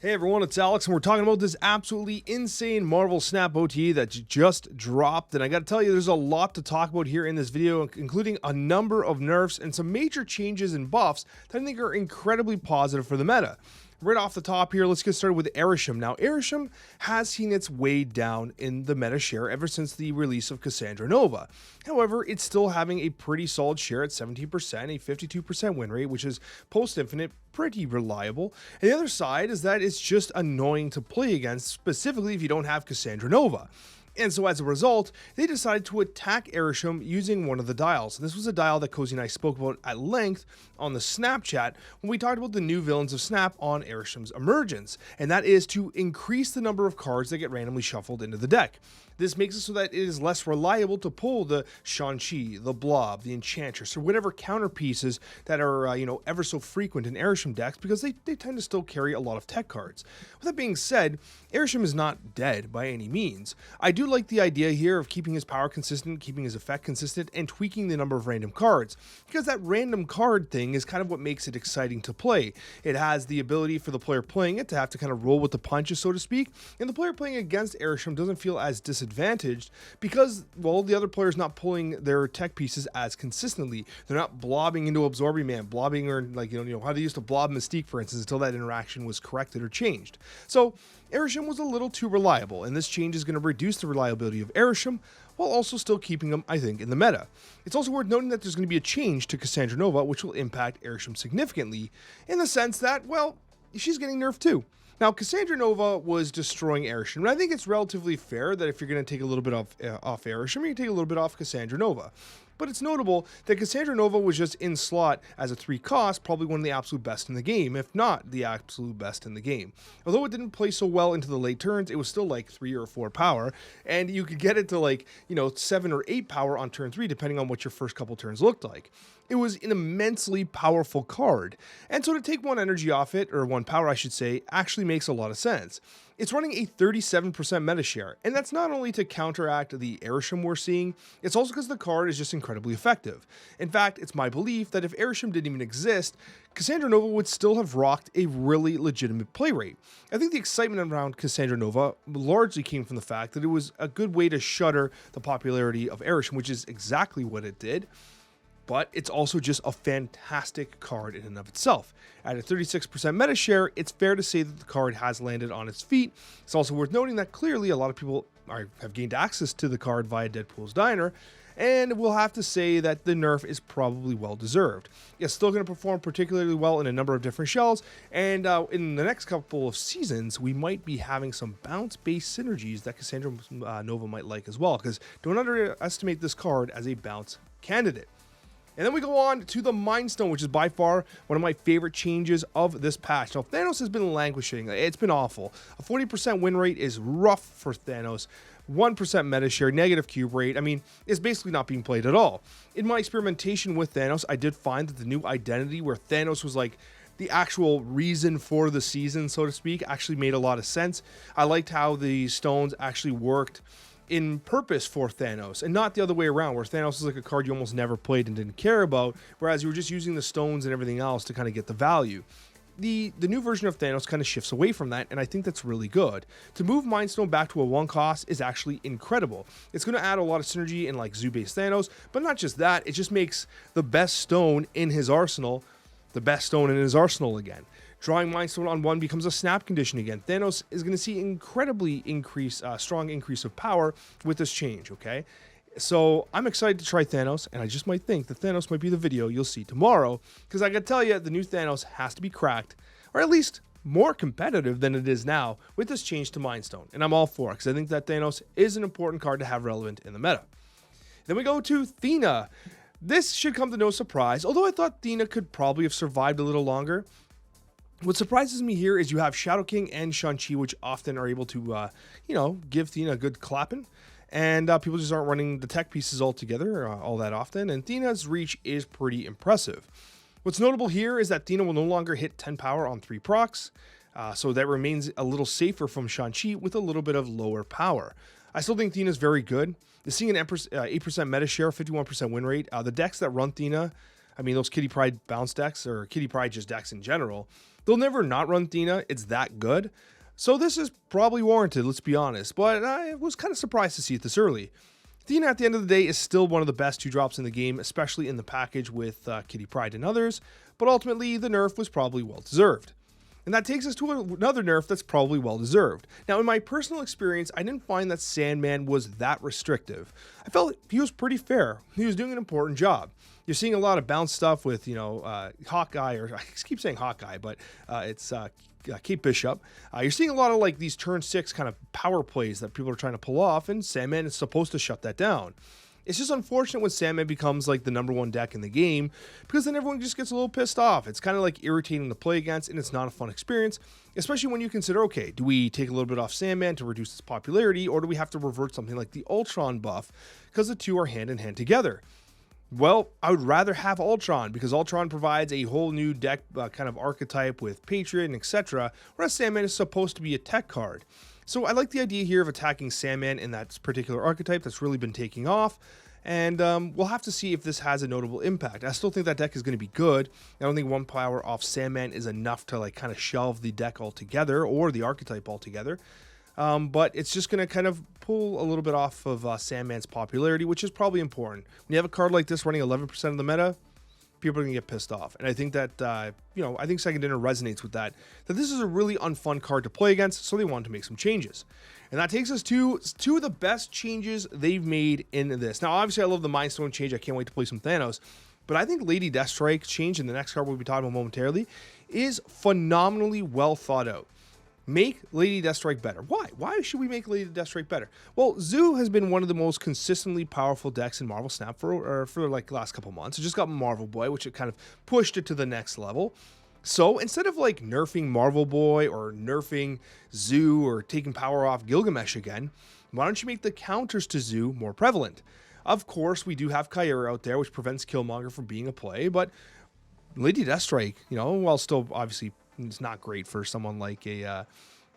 Hey everyone, it's Alex, and we're talking about this absolutely insane Marvel Snap OTA that just dropped. And I gotta tell you, there's a lot to talk about here in this video, including a number of nerfs and some major changes and buffs that I think are incredibly positive for the meta. Right off the top here, let's get started with Arishem. Now, Arishem has seen its way down in the meta share ever since the release of Cassandra Nova. However, it's still having a pretty solid share at 17%, a 52% win rate, which is post-infinite pretty reliable. And the other side is that it's just annoying to play against, specifically if you don't have Cassandra Nova. And so as a result, they decided to attack Arishem using one of the dials. And this was a dial that Cozy and I spoke about at length on the Snapchat when we talked about the new villains of Snap on Arishem's emergence. And that is to increase the number of cards that get randomly shuffled into the deck. This makes it so that it is less reliable to pull the Shang-Chi, the Blob, the Enchantress, or whatever counter pieces that are, ever so frequent in Arishem decks, because they tend to still carry a lot of tech cards. With that being said, Arishem is not dead by any means. I do like the idea here of keeping his power consistent, keeping his effect consistent, and tweaking the number of random cards, because that random card thing is kind of what makes it exciting to play. It has the ability for the player playing it to have to kind of roll with the punches, so to speak, and the player playing against Arishem doesn't feel as disadvantaged because, well, the other player's not pulling their tech pieces as consistently. They're not blobbing into Absorbing Man, blobbing, or like, how they used to blob Mystique, for instance, until that interaction was corrected or changed. So Arishem was a little too reliable, and this change is going to reduce the reliability of Arishem while also still keeping him, I think, in the meta. It's also worth noting that there's going to be a change to Cassandra Nova, which will impact Arishem significantly, in the sense that, well, she's getting nerfed too. Now, Cassandra Nova was destroying Arishem, and I think it's relatively fair that if you're going to take a little bit off Arishem, you take a little bit off Cassandra Nova. But it's notable that Cassandra Nova was just in slot as a 3 cost, probably one of the absolute best in the game, if not the absolute best in the game. Although it didn't play so well into the late turns, it was still like 3 or 4 power, and you could get it to 7 or 8 power on turn 3, depending on what your first couple turns looked like. It was an immensely powerful card, and so to take 1 energy off it, or 1 power I should say, actually makes a lot of sense. It's running a 37% meta share, and that's not only to counteract the Arishem we're seeing, it's also because the card is just incredibly effective. In fact, it's my belief that if Arishem didn't even exist, Cassandra Nova would still have rocked a really legitimate play rate. I think the excitement around Cassandra Nova largely came from the fact that it was a good way to shutter the popularity of Arishem, which is exactly what it did. But it's also just a fantastic card in and of itself. At a 36% meta share, it's fair to say that the card has landed on its feet. It's also worth noting that clearly a lot of people have gained access to the card via Deadpool's Diner, and we'll have to say that the nerf is probably well deserved. It's still going to perform particularly well in a number of different shells, and in the next couple of seasons, we might be having some bounce-based synergies that Cassandra Nova might like as well, because don't underestimate this card as a bounce candidate. And then we go on to the Mind Stone, which is by far one of my favorite changes of this patch. Now, Thanos has been languishing. It's been awful. A 40% win rate is rough for Thanos. 1% meta share, negative cube rate. I mean, it's basically not being played at all. In my experimentation with Thanos, I did find that the new identity where Thanos was like the actual reason for the season, so to speak, actually made a lot of sense. I liked how the stones actually worked in purpose for Thanos, and not the other way around, where Thanos is like a card you almost never played and didn't care about, whereas you were just using the stones and everything else to kind of get the value. The new version of Thanos kind of shifts away from that, and I think that's really good. To move Mind Stone back to a 1 cost is actually incredible. It's going to add a lot of synergy in like zoo-based Thanos, but not just that, it just makes the best stone in his arsenal the best stone in his arsenal again. Drawing Mind Stone on 1 becomes a snap condition again. Thanos is going to see incredibly strong increase of power with this change, okay? So I'm excited to try Thanos, and I just might think that Thanos might be the video you'll see tomorrow, because I gotta tell you, the new Thanos has to be cracked, or at least more competitive than it is now with this change to Mind Stone, and I'm all for it, because I think that Thanos is an important card to have relevant in the meta. Then we go to Thena. This should come to no surprise, although I thought Thena could probably have survived a little longer. What surprises me here is you have Shadow King and Shang-Chi, which often are able to, give Thena a good clapping. And people just aren't running the tech pieces all together all that often. And Thena's reach is pretty impressive. What's notable here is that Thena will no longer hit 10 power on 3 procs. So that remains a little safer from Shang-Chi with a little bit of lower power. I still think Thena's very good. Seeing an 8% meta share, 51% win rate. The decks that run Thena I mean, those Kitty Pryde bounce decks, or Kitty Pryde just decks in general, they'll never not run Thena. It's that good. So this is probably warranted, let's be honest, but I was kind of surprised to see it this early. Thena, at the end of the day, is still one of the best 2-drops in the game, especially in the package with Kitty Pryde and others, but ultimately the nerf was probably well-deserved. And that takes us to another nerf that's probably well-deserved. Now, in my personal experience, I didn't find that Sandman was that restrictive. I felt he was pretty fair. He was doing an important job. You're seeing a lot of bounce stuff with, Hawkeye, or I keep saying Hawkeye, but it's Kate Bishop. You're seeing a lot of like these turn 6 kind of power plays that people are trying to pull off, and Sandman is supposed to shut that down. It's just unfortunate when Sandman becomes like the #1 deck in the game, because then everyone just gets a little pissed off. It's kind of like irritating to play against, and it's not a fun experience, especially when you consider, okay, do we take a little bit off Sandman to reduce its popularity, or do we have to revert something like the Ultron buff, because the two are hand in hand together? Well, I would rather have Ultron, because Ultron provides a whole new deck kind of archetype with Patriot and etc., whereas Sandman is supposed to be a tech card. So I like the idea here of attacking Sandman in that particular archetype that's really been taking off, and we'll have to see if this has a notable impact. I still think that deck is going to be good. I don't think 1 power off Sandman is enough to like kind of shelve the deck altogether, or the archetype altogether. But it's just going to kind of pull a little bit off of Sandman's popularity, which is probably important. When you have a card like this running 11% of the meta, people are going to get pissed off. And I think that, I think Second Dinner resonates with that this is a really unfun card to play against, so they wanted to make some changes. And that takes us to 2 of the best changes they've made in this. Now, obviously, I love the Mind Stone change. I can't wait to play some Thanos. But I think Lady Dethstrike change, in the next card we'll be talking about momentarily, is phenomenally well thought out. Make Lady Dethstrike better. Why? Why should we make Lady Dethstrike better? Well, Zoo has been one of the most consistently powerful decks in Marvel Snap for like the last couple months. It just got Marvel Boy, which it kind of pushed it to the next level. So instead of like nerfing Marvel Boy or nerfing Zoo or taking power off Gilgamesh again, why don't you make the counters to Zoo more prevalent? Of course, we do have Kyra out there, which prevents Killmonger from being a play, but Lady Dethstrike, while still obviously it's not great for someone like a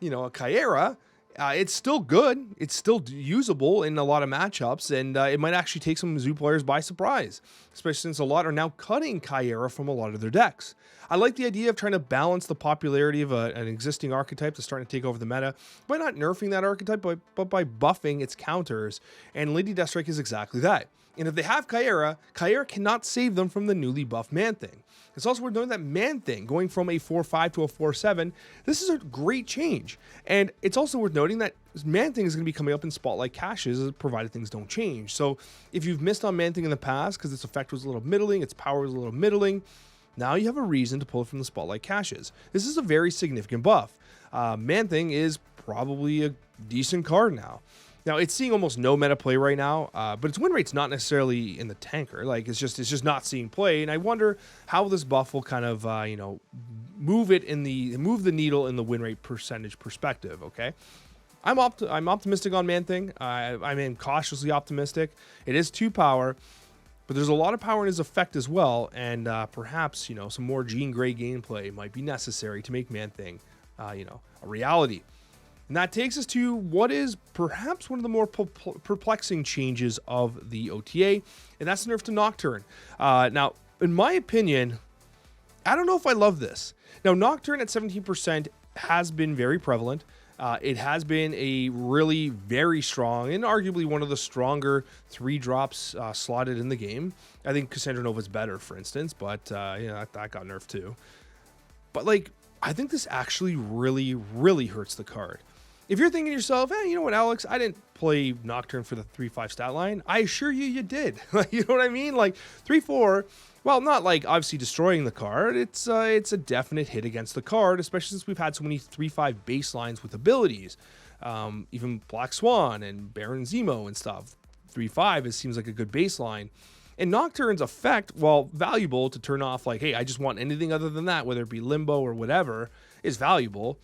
Kyra, it's still good. It's still usable in a lot of matchups, and it might actually take some Zoo players by surprise, especially since a lot are now cutting Kyra from a lot of their decks. I like the idea of trying to balance the popularity of an existing archetype that's starting to take over the meta by not nerfing that archetype, but by buffing its counters, and Lady Dethstrike is exactly that. And if they have Kyra cannot save them from the newly buffed Man-Thing. It's also worth noting that Man-Thing, going from a 4-5 to a 4-7, this is a great change. And it's also worth noting that Man-Thing is going to be coming up in Spotlight caches, provided things don't change. So if you've missed on Man-Thing in the past, because its effect was a little middling, its power was a little middling, now you have a reason to pull it from the Spotlight caches. This is a very significant buff. Man-Thing is probably a decent card now. Now, it's seeing almost no meta play right now, but its win rate's not necessarily in the tanker. Like, it's just not seeing play, and I wonder how this buff will kind of, move the needle in the win rate percentage perspective, okay? I'm optimistic on Man-Thing. I'm cautiously optimistic. It is 2 power, but there's a lot of power in his effect as well, and perhaps, some more Jean Grey gameplay might be necessary to make Man-Thing, a reality. And that takes us to what is perhaps one of the more perplexing changes of the OTA, and that's the nerf to Nocturne. Now, in my opinion, I don't know if I love this. Now, Nocturne at 17% has been very prevalent. It has been a really very strong and arguably one of the stronger 3-drops slotted in the game. I think Cassandra Nova is better, for instance, but that got nerfed too. But I think this actually really, really hurts the card. If you're thinking to yourself, you know what, Alex, I didn't play Nocturne for the 3-5 stat line. I assure you, you did. You know what I mean? 3-4, well, not obviously destroying the card. It's a definite hit against the card, especially since we've had so many 3-5 baselines with abilities. Even Black Swan and Baron Zemo and stuff. 3-5, it seems like a good baseline. And Nocturne's effect, while valuable to turn off, hey, I just want anything other than that, whether it be Limbo or whatever, is valuable.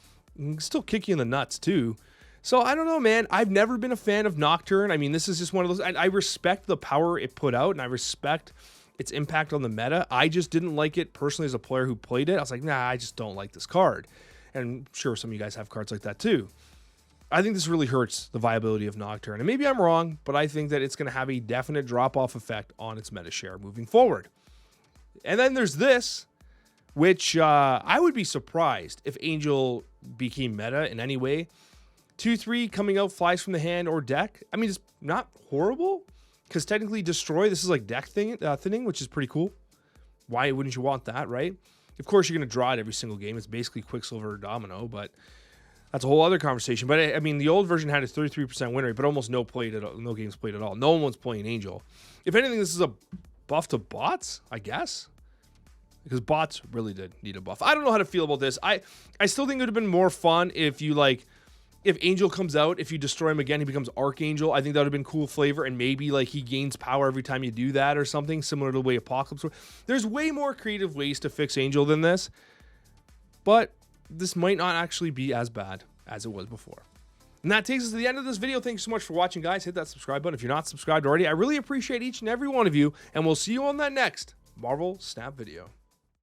Still kick you in the nuts too. So I don't know, man. I've never been a fan of Nocturne. I mean, this is just one of those. I respect the power it put out, and I respect its impact on the meta. I just didn't like it personally as a player who played it. I was like, nah, I just don't like this card. And I'm sure some of you guys have cards like that too. I think this really hurts the viability of Nocturne. And maybe I'm wrong, but I think that it's going to have a definite drop-off effect on its meta share moving forward. And then there's this, which I would be surprised if Angel became meta in any way. 2/3 coming out, flies from the hand or deck. I mean, it's not horrible, because technically destroy, this is like deck thinning, which is pretty cool. Why wouldn't you want that, right? Of course, you're going to draw it every single game. It's basically Quicksilver or Domino, but that's a whole other conversation. But I mean, the old version had a 33% win rate, but almost no games played at all. No one's playing Angel. If anything, this is a buff to bots, I guess, because bots really did need a buff. I don't know how to feel about this. I still think it would have been more fun if you if Angel comes out, if you destroy him again, he becomes Archangel. I think that would have been cool flavor, and maybe like he gains power every time you do that or something, similar to the way Apocalypse works. There's way more creative ways to fix Angel than this, but this might not actually be as bad as it was before. And that takes us to the end of this video. Thanks so much for watching, guys. Hit that subscribe button if you're not subscribed already. I really appreciate each and every one of you, and we'll see you on that next Marvel Snap video.